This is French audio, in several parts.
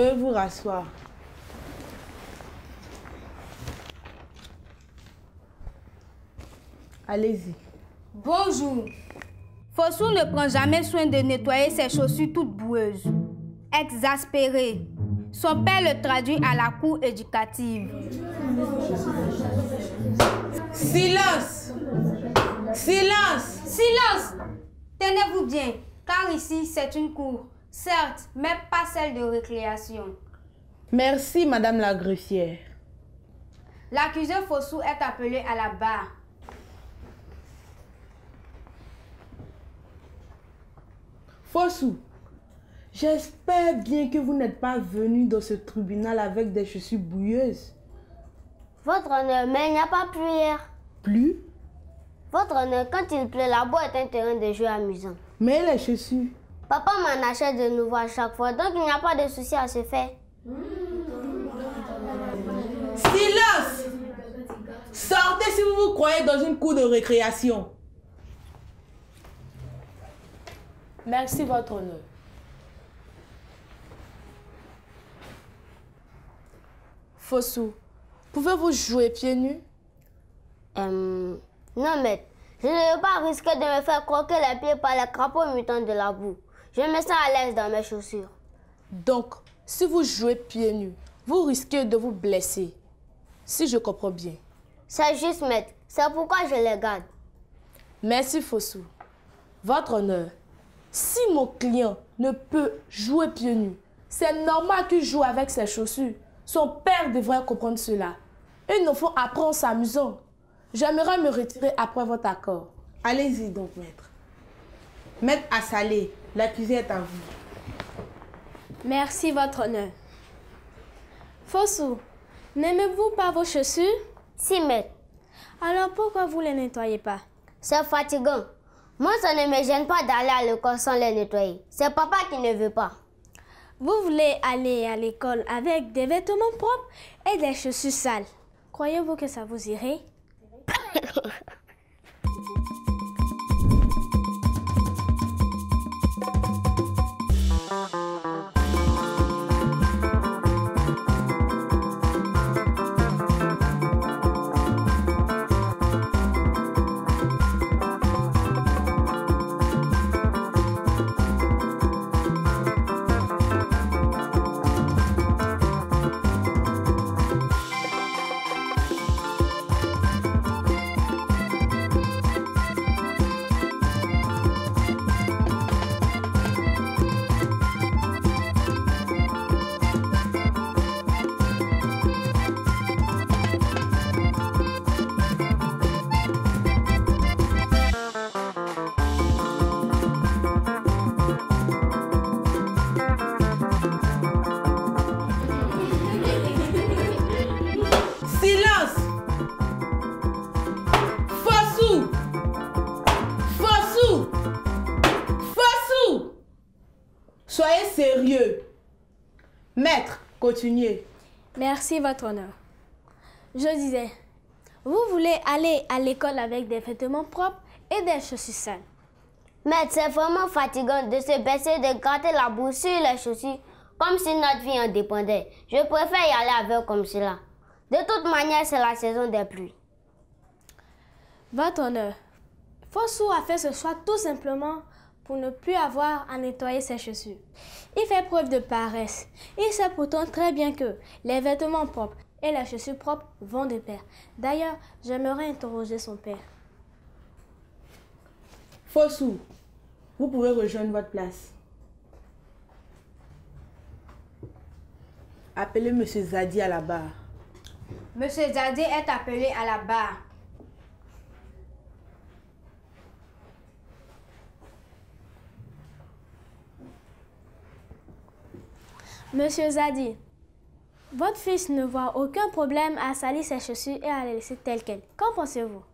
Veuillez vous rasseoir. Allez-y. Bonjour. Fossou ne prend jamais soin de nettoyer ses chaussures toutes boueuses. Exaspéré, son père le traduit à la cour éducative. Silence! Silence! Silence! Tenez-vous bien, car ici c'est une cour, certes, mais pas celle de récréation. Merci, Madame la greffière. L'accusé Fossou est appelé à la barre. Fossou, j'espère bien que vous n'êtes pas venu dans ce tribunal avec des chaussures bouilleuses. Votre honneur, mais il n'y a pas plu hier. Plus? Votre honneur, quand il pleut, la boue est un terrain de jeu amusant. Mais les chaussures? Papa m'en achète de nouveau à chaque fois, donc il n'y a pas de souci à se faire. Silence! Sortez si vous vous croyez dans une cour de récréation. Merci, votre honneur. Fossou, pouvez-vous jouer pieds nus? Non, maître. Je ne veux pas risquer de me faire croquer les pieds par les crapauds mutants de la boue. Je me sens à l'aise dans mes chaussures. Donc, si vous jouez pieds nus, vous risquez de vous blesser. Si je comprends bien. C'est juste, maître. C'est pourquoi je les garde. Merci, Fossou. Votre honneur, si mon client ne peut jouer pieds nus, c'est normal qu'il joue avec ses chaussures. Son père devrait comprendre cela. Un enfant apprend en s'amusant. J'aimerais me retirer après votre accord. Allez-y donc, maître. Maître Assalé, l'accusé est à vous. Merci, votre honneur. Fossou, n'aimez-vous pas vos chaussures? Si, maître. Alors pourquoi vous ne les nettoyez pas? C'est fatigant. Moi, ça ne me gêne pas d'aller à l'école sans les nettoyer. C'est papa qui ne veut pas. Vous voulez aller à l'école avec des vêtements propres et des chaussures sales. Croyez-vous que ça vous irait? Soyez sérieux. Maître, continuez. Merci, votre honneur. Je disais, vous voulez aller à l'école avec des vêtements propres et des chaussures sales. Maître, c'est vraiment fatigant de se baisser, de gratter la boue sur les chaussures comme si notre vie en dépendait. Je préfère y aller avec comme cela. De toute manière, c'est la saison des pluies. Votre honneur, Fossou a fait ce choix tout simplement pour ne plus avoir à nettoyer ses chaussures. Il fait preuve de paresse. Il sait pourtant très bien que les vêtements propres et les chaussures propres vont de pair. D'ailleurs, j'aimerais interroger son père. Fossou, vous pouvez rejoindre votre place. Appelez M. Zadi à la barre. Monsieur Zadi est appelé à la barre. Monsieur Zadi, votre fils ne voit aucun problème à salir ses chaussures et à les laisser telles quelles. Qu'en pensez-vous?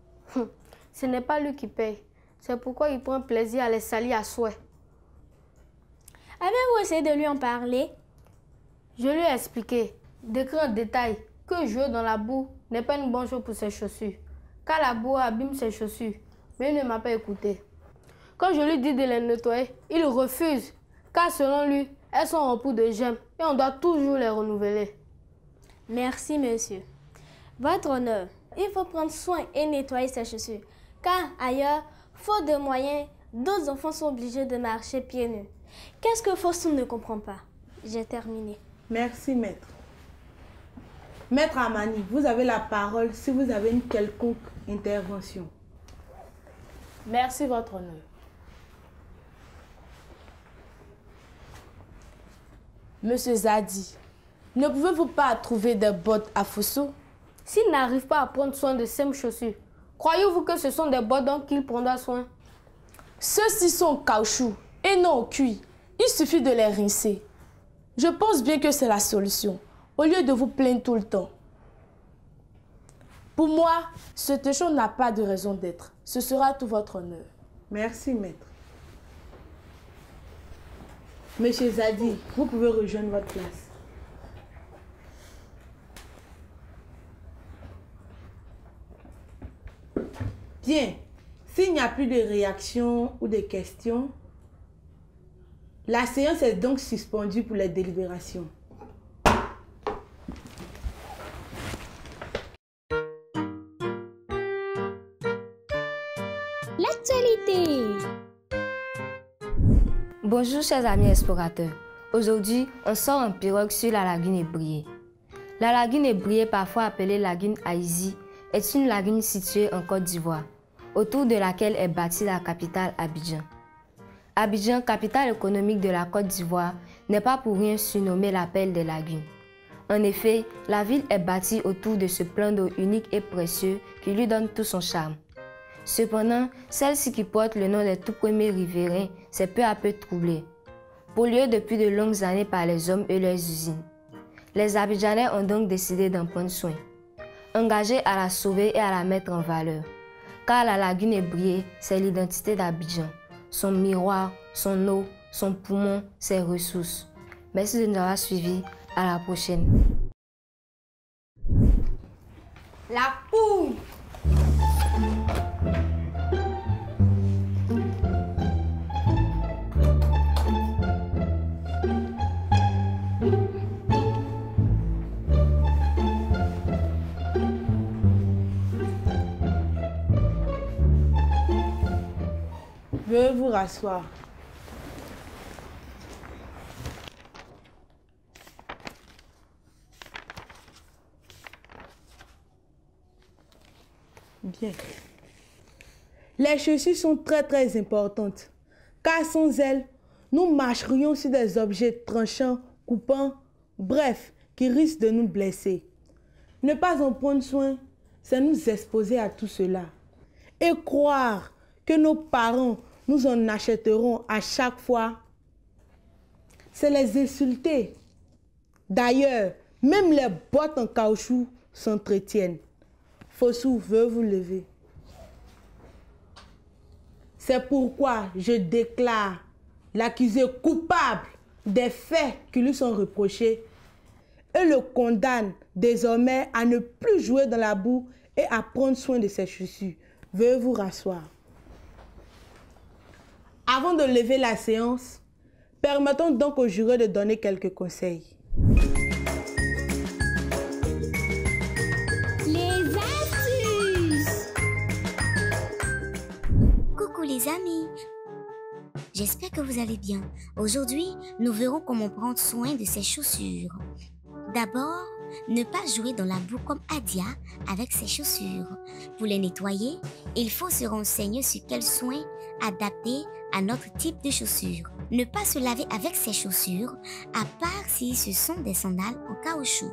Ce n'est pas lui qui paye. C'est pourquoi il prend plaisir à les salir à souhait. Avez-vous essayé de lui en parler? Je lui ai expliqué, décrit en détail, que jouer dans la boue n'est pas une bonne chose pour ses chaussures, car la boue abîme ses chaussures, mais il ne m'a pas écouté. Quand je lui dis de les nettoyer, il refuse, car selon lui, Elles sont remplies de gemmes et on doit toujours les renouveler. Merci, monsieur. Votre honneur, il faut prendre soin et nettoyer ces chaussures, car ailleurs, faute de moyens, d'autres enfants sont obligés de marcher pieds nus. Qu'est-ce que Fossou ne comprend pas? J'ai terminé. Merci, maître. Maître Amani, vous avez la parole si vous avez une quelconque intervention. Merci, votre honneur. Monsieur Zadi, ne pouvez-vous pas trouver des bottes à Fossou? S'il n'arrive pas à prendre soin de ces chaussures, croyez-vous que ce sont des bottes dont il prendra soin? Ceux-ci sont en caoutchouc et non au cuir. Il suffit de les rincer. Je pense bien que c'est la solution, au lieu de vous plaindre tout le temps. Pour moi, cette chose n'a pas de raison d'être. Ce sera tout votre honneur. Merci, maître. Monsieur Zadi, vous pouvez rejoindre votre classe. Bien, s'il n'y a plus de réactions ou de questions, la séance est donc suspendue pour les délibérations. L'actualité. Bonjour chers amis explorateurs. Aujourd'hui, on sort en pirogue sur la lagune Ébrié. La lagune Ébrié, parfois appelée lagune Haïzi, est une lagune située en Côte d'Ivoire, autour de laquelle est bâtie la capitale Abidjan. Abidjan, capitale économique de la Côte d'Ivoire, n'est pas pour rien surnommée la Perle des lagunes. En effet, la ville est bâtie autour de ce plan d'eau unique et précieux qui lui donne tout son charme. Cependant, celle-ci qui porte le nom des tout premiers riverains s'est peu à peu troublée, polluée depuis de longues années par les hommes et leurs usines. Les Abidjanais ont donc décidé d'en prendre soin, engagés à la sauver et à la mettre en valeur. Car la lagune Ébrié, c'est l'identité d'Abidjan, son miroir, son eau, son poumon, ses ressources. Merci de nous avoir suivis. À la prochaine. La poule. Veuillez vous rasseoir. Bien. Les chaussures sont très importantes, car sans elles, nous marcherions sur des objets tranchants, coupants, bref, qui risquent de nous blesser. Ne pas en prendre soin, c'est nous exposer à tout cela. Et croire que nos parents nous en achèteront à chaque fois, c'est les insulter. D'ailleurs, même les bottes en caoutchouc s'entretiennent. Fossou veut vous lever. C'est pourquoi je déclare l'accusé coupable des faits qui lui sont reprochés et le condamne désormais à ne plus jouer dans la boue et à prendre soin de ses chaussures. Veuillez vous rasseoir. Avant de lever la séance, permettons donc au juré de donner quelques conseils. Les amis, j'espère que vous allez bien. Aujourd'hui, nous verrons comment prendre soin de ses chaussures. D'abord, ne pas jouer dans la boue comme Adia avec ses chaussures. Pour les nettoyer, il faut se renseigner sur quels soins adaptés à notre type de chaussures. Ne pas se laver avec ses chaussures, à part si ce sont des sandales en caoutchouc.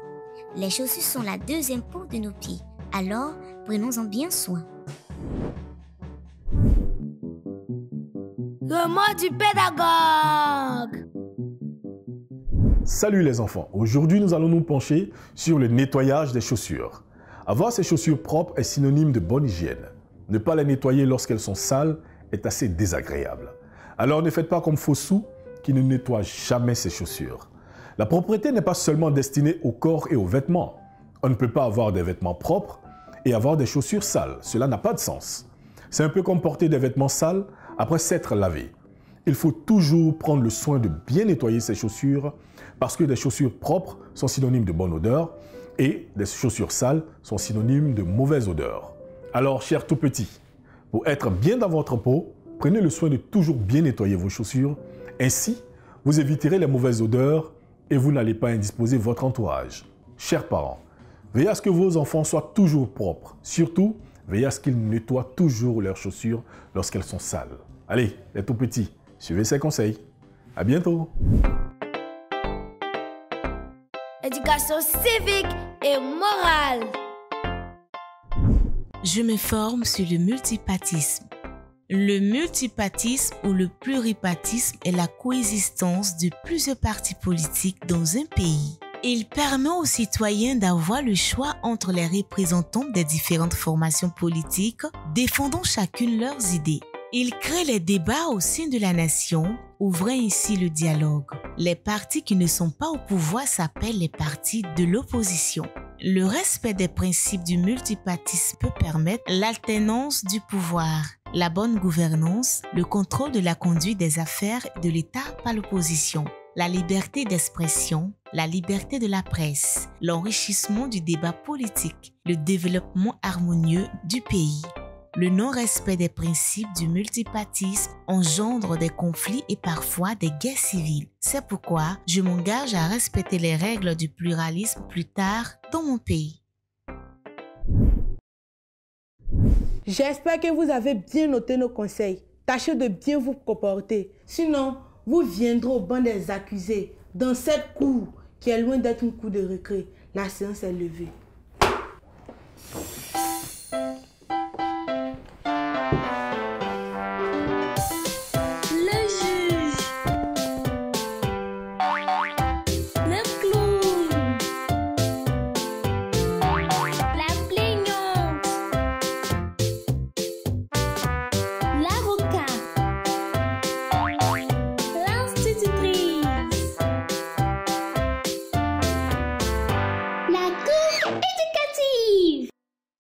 Les chaussures sont la deuxième peau de nos pieds, alors prenons-en bien soin. Le mot du pédagogue. Salut les enfants, aujourd'hui nous allons nous pencher sur le nettoyage des chaussures. Avoir ses chaussures propres est synonyme de bonne hygiène. Ne pas les nettoyer lorsqu'elles sont sales est assez désagréable. Alors ne faites pas comme Fossou qui ne nettoie jamais ses chaussures. La propreté n'est pas seulement destinée au corps et aux vêtements. On ne peut pas avoir des vêtements propres et avoir des chaussures sales. Cela n'a pas de sens. C'est un peu comme porter des vêtements sales après s'être lavé. il faut toujours prendre le soin de bien nettoyer ses chaussures parce que des chaussures propres sont synonymes de bonne odeur et des chaussures sales sont synonymes de mauvaise odeur. Alors, chers tout petits, pour être bien dans votre peau, prenez le soin de toujours bien nettoyer vos chaussures. Ainsi, vous éviterez les mauvaises odeurs et vous n'allez pas indisposer votre entourage. Chers parents, veillez à ce que vos enfants soient toujours propres. Surtout, veillez à ce qu'ils nettoient toujours leurs chaussures lorsqu'elles sont sales. Allez, les tout petits, suivez ces conseils. À bientôt. Éducation civique et morale. Je me forme sur le multipartisme. Le multipartisme ou le pluripartisme est la coexistence de plusieurs partis politiques dans un pays. Il permet aux citoyens d'avoir le choix entre les représentants des différentes formations politiques, défendant chacune leurs idées. Il crée les débats au sein de la nation, ouvrant ainsi le dialogue. Les partis qui ne sont pas au pouvoir s'appellent les partis de l'opposition. Le respect des principes du multipartisme peut permettre l'alternance du pouvoir, la bonne gouvernance, le contrôle de la conduite des affaires de l'État par l'opposition, la liberté d'expression, la liberté de la presse, l'enrichissement du débat politique, le développement harmonieux du pays. Le non-respect des principes du multipartisme engendre des conflits et parfois des guerres civiles. C'est pourquoi je m'engage à respecter les règles du pluralisme plus tard dans mon pays. J'espère que vous avez bien noté nos conseils. Tâchez de bien vous comporter. Sinon, vous viendrez au banc des accusés dans cette cour qui est loin d'être une cour de récré. La séance est levée.